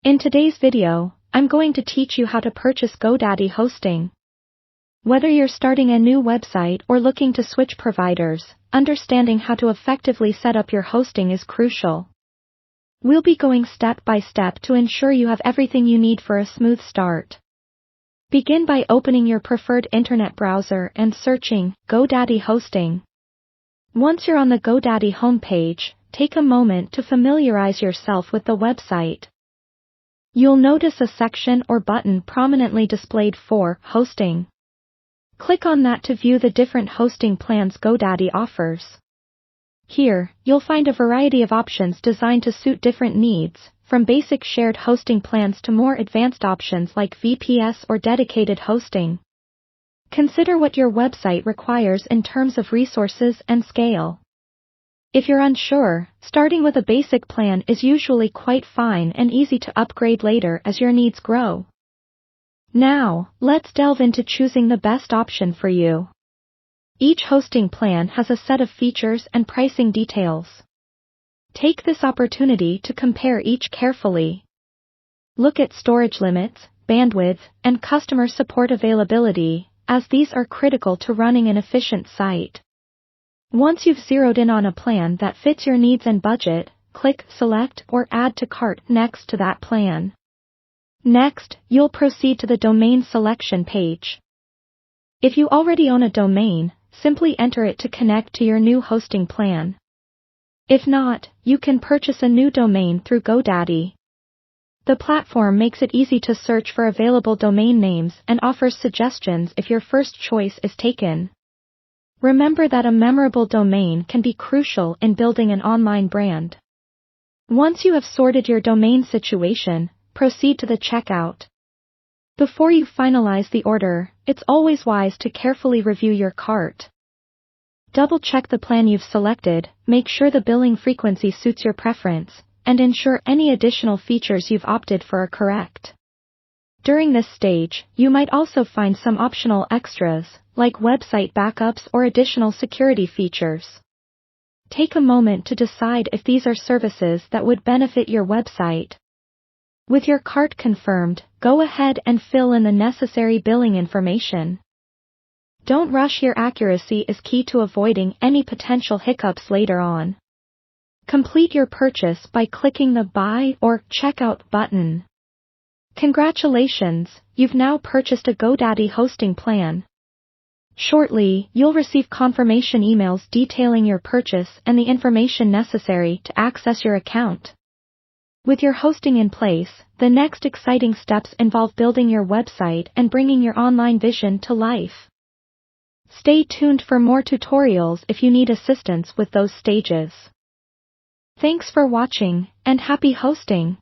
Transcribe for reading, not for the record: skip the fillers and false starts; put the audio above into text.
In today's video, I'm going to teach you how to purchase Godaddy Hosting. Whether you're starting a new website or looking to switch providers, understanding how to effectively set up your hosting is crucial. We'll be going step by step to ensure you have everything you need for a smooth start. Begin by opening your preferred internet browser and searching Godaddy Hosting. Once you're on the Godaddy homepage, take a moment to familiarize yourself with the website. You'll notice a section or button prominently displayed for Hosting. Click on that to view the different hosting plans Godaddy offers. Here, you'll find a variety of options designed to suit different needs, from basic shared hosting plans to more advanced options like VPS or dedicated hosting. Consider what your website requires in terms of resources and scale. If you're unsure, starting with a basic plan is usually quite fine and easy to upgrade later as your needs grow. Now, let's delve into choosing the best option for you. Each hosting plan has a set of features and pricing details. Take this opportunity to compare each carefully. Look at storage limits, bandwidth, and customer support availability, as these are critical to running an efficient site. Once you've zeroed in on a plan that fits your needs and budget, click Select or Add to Cart next to that plan. Next, you'll proceed to the domain selection page. If you already own a domain, simply enter it to connect to your new hosting plan. If not, you can purchase a new domain through Godaddy. The platform makes it easy to search for available domain names and offers suggestions if your first choice is taken. Remember that a memorable domain can be crucial in building an online brand. Once you have sorted your domain situation, proceed to the checkout. Before you finalize the order, it's always wise to carefully review your cart. Double-check the plan you've selected, make sure the billing frequency suits your preference, and ensure any additional features you've opted for are correct. During this stage, you might also find some optional extras, like website backups or additional security features. Take a moment to decide if these are services that would benefit your website. With your cart confirmed, go ahead and fill in the necessary billing information. Don't rush, your accuracy is key to avoiding any potential hiccups later on. Complete your purchase by clicking the Buy or Checkout button. Congratulations, you've now purchased a Godaddy hosting plan. Shortly, you'll receive confirmation emails detailing your purchase and the information necessary to access your account. With your hosting in place, the next exciting steps involve building your website and bringing your online vision to life. Stay tuned for more tutorials if you need assistance with those stages. Thanks for watching, and happy hosting!